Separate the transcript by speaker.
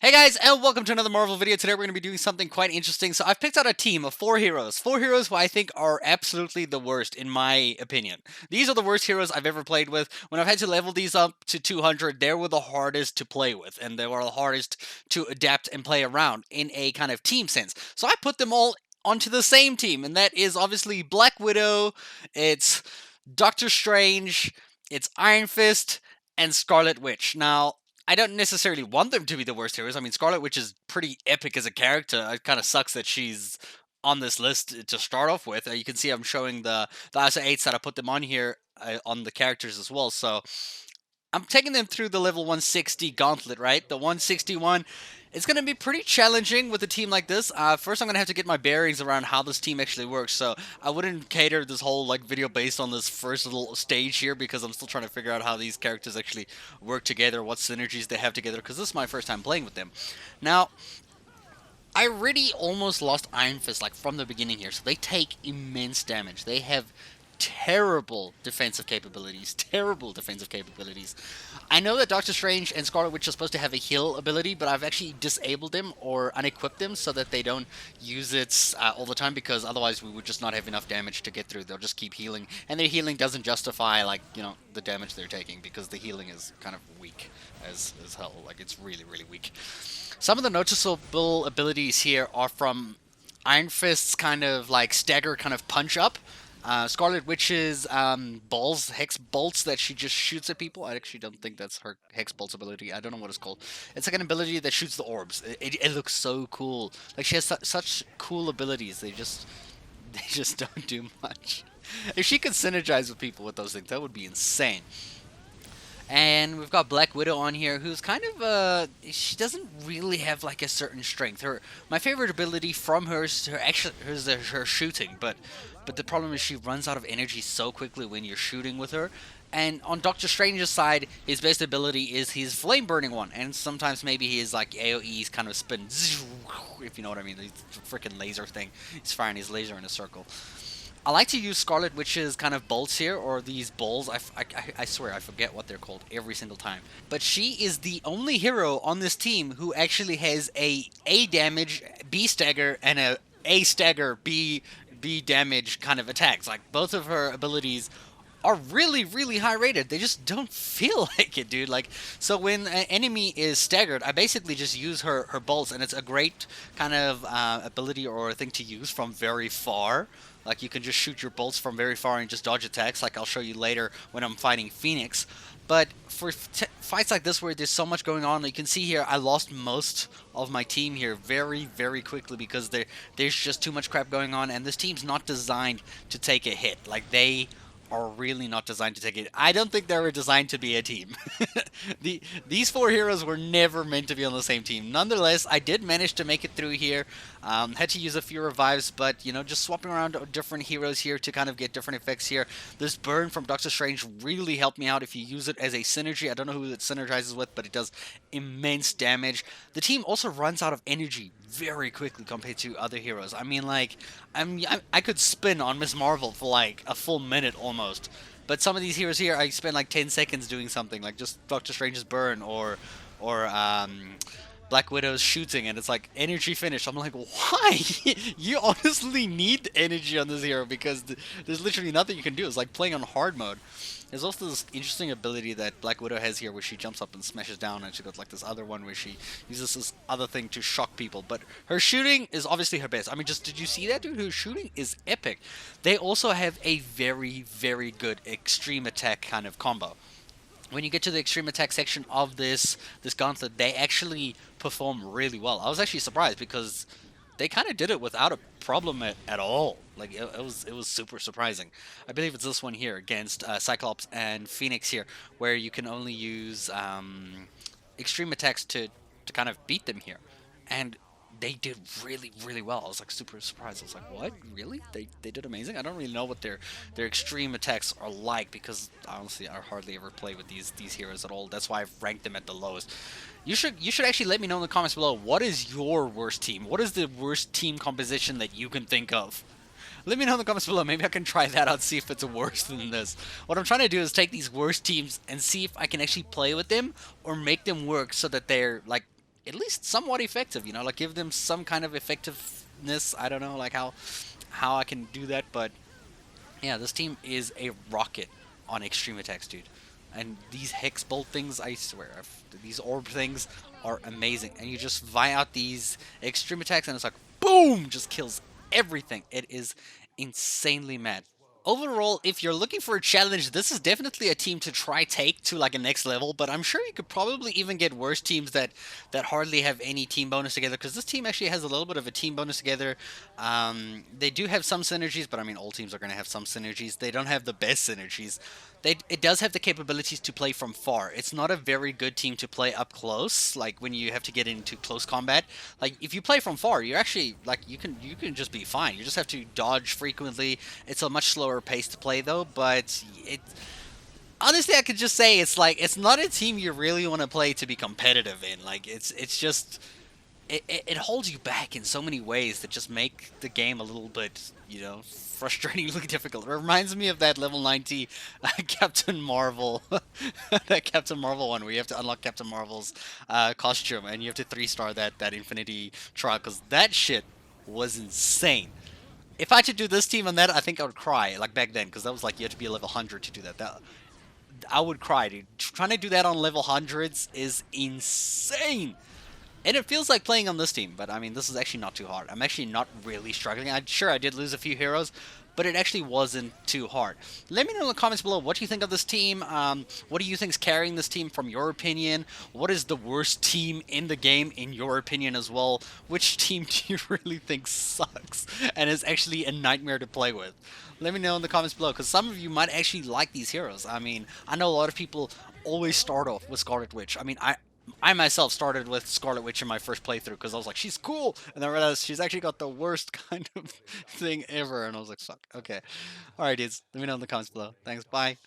Speaker 1: Hey guys, and welcome to another Marvel video. Today we're going to be doing something quite interesting. So I've picked out a team of four heroes. Four heroes who I think are absolutely the worst, in my opinion. These are the worst heroes I've ever played with. When I've had to level these up to 200, they were the hardest to play with, and they were the hardest to adapt and play around in a kind of team sense. So I put them all onto the same team, and that is obviously Black Widow, it's Doctor Strange, it's Iron Fist, and Scarlet Witch. Now, I don't necessarily want them to be the worst heroes. I mean, Scarlet Witch is pretty epic as a character. It kind of sucks that she's on this list to start off with. You can see I'm showing the ISO 8s that I put them on here on the characters as well. So I'm taking them through the level 160 Gauntlet, right? The 161. It's going to be pretty challenging with a team like this. First, I'm going to have to get my bearings around how this team actually works. So I wouldn't cater this whole video based on this first little stage here because I'm still trying to figure out how these characters actually work together, what synergies they have together, because this is my first time playing with them. Now, I really almost lost Iron Fist from the beginning here. So they take immense damage. They have terrible defensive capabilities. Terrible defensive capabilities. I know that Doctor Strange and Scarlet Witch are supposed to have a heal ability, but I've actually disabled them or unequipped them so that they don't use it all the time, because otherwise we would just not have enough damage to get through. They'll just keep healing, and their healing doesn't justify the damage they're taking, because the healing is kind of weak as hell. It's really, really weak. Some of the noticeable abilities here are from Iron Fist's kind of stagger kind of punch up. Scarlet Witch's balls, hex bolts that she just shoots at people. I actually don't think that's her hex bolts ability. I don't know what it's called. It's like an ability that shoots the orbs. It looks so cool. She has such cool abilities. They just don't do much. If she could synergize with people with those things, that would be insane. And we've got Black Widow on here, who's kind of she doesn't really have a certain strength. My favorite ability from her is her shooting, but the problem is she runs out of energy so quickly when you're shooting with her. And on Doctor Strange's side, his best ability is his flame burning one, and sometimes maybe his AOE's kind of spin, if you know what I mean, the freaking laser thing. He's firing his laser in a circle. I like to use Scarlet Witch's kind of bolts here, or these bowls. I swear I forget what they're called every single time. But she is the only hero on this team who actually has A damage, B stagger, and A stagger, B damage kind of attacks. Both of her abilities are really, really high rated. They just don't feel like it, dude. So when an enemy is staggered, I basically just use her bolts, and it's a great kind of ability or a thing to use from very far. You can just shoot your bolts from very far and just dodge attacks, I'll show you later when I'm fighting Phoenix. But for fights like this where there's so much going on, you can see here I lost most of my team here very, very quickly because there's just too much crap going on, and this team's not designed to take a hit. They are really not designed to take it. I don't think they were designed to be a team. These four heroes were never meant to be on the same team. Nonetheless, I did manage to make it through here. Had to use a few revives, but just swapping around different heroes here to kind of get different effects here. This burn from Doctor Strange really helped me out if you use it as a synergy. I don't know who it synergizes with, but it does immense damage. The team also runs out of energy very quickly compared to other heroes. I mean, I could spin on Miss Marvel for a full minute almost. But some of these heroes here, I spend 10 seconds doing something, just Doctor Strange's burn or Black Widow's shooting, and it's energy finish. I'm like, why? You honestly need energy on this hero because there's literally nothing you can do. It's like playing on hard mode. There's also this interesting ability that Black Widow has here where she jumps up and smashes down, and she got this other one where she uses this other thing to shock people. But her shooting is obviously her best. I mean, did you see that, dude? Her shooting is epic. They also have a very, very good extreme attack kind of combo. When you get to the extreme attack section of this gauntlet, they actually perform really well. I was actually surprised because they kind of did it without a problem at all. It was super surprising. I believe it's this one here against Cyclops and Phoenix here, where you can only use extreme attacks to kind of beat them here, and they did really, really well. I was super surprised. I was like, what? Really? They did amazing? I don't really know what their extreme attacks are like because honestly I hardly ever play with these heroes at all. That's why I've ranked them at the lowest. You should actually let me know in the comments below, what is your worst team? What is the worst team composition that you can think of? Let me know in the comments below. Maybe I can try that out, see if it's worse than this. What I'm trying to do is take these worst teams and see if I can actually play with them or make them work so that they're at least somewhat effective. You know, like give them some kind of effectiveness. I don't know, like how I can do that, but yeah, this team is a rocket on extreme attacks, dude. And these hex bolt things, I swear, these orb things are amazing. And you just vie out these extreme attacks, and it's like boom, just kills everything. It is insanely mad. Overall, if you're looking for a challenge, this is definitely a team to try take to like a next level. But I'm sure you could probably even get worse teams that hardly have any team bonus together. Because this team actually has a little bit of a team bonus together. They do have some synergies, but I mean, all teams are going to have some synergies. They don't have the best synergies. It does have the capabilities to play from far. It's not a very good team to play up close, like when you have to get into close combat. Like if you play from far, you're actually like you can just be fine. You just have to dodge frequently. It's a much slower pace to play though, but it honestly I could just say it's like it's not a team you really want to play to be competitive in. Like it's just it holds you back in so many ways that just make the game a little bit, frustratingly difficult. It reminds me of that level 90 Captain Marvel, that Captain Marvel one where you have to unlock Captain Marvel's costume and you have to 3-star that Infinity trial because that shit was insane. If I had to do this team on that, I think I would cry like back then because that was like you had to be a level 100 to do that. I would cry, dude. Trying to do that on level hundreds is insane. And it feels like playing on this team, but I mean, this is actually not too hard. I'm actually not really struggling. I'm sure I did lose a few heroes, but it actually wasn't too hard. Let me know in the comments below what you think of this team. What do you think is carrying this team from your opinion? What is the worst team in the game in your opinion as well? Which team do you really think sucks and is actually a nightmare to play with? Let me know in the comments below, because some of you might actually like these heroes. I mean, I know a lot of people always start off with Scarlet Witch. I mean, I myself started with Scarlet Witch in my first playthrough because I was like, she's cool, and then I realized she's actually got the worst kind of thing ever, and I was like, fuck, okay. Alright, dudes, let me know in the comments below. Thanks, bye.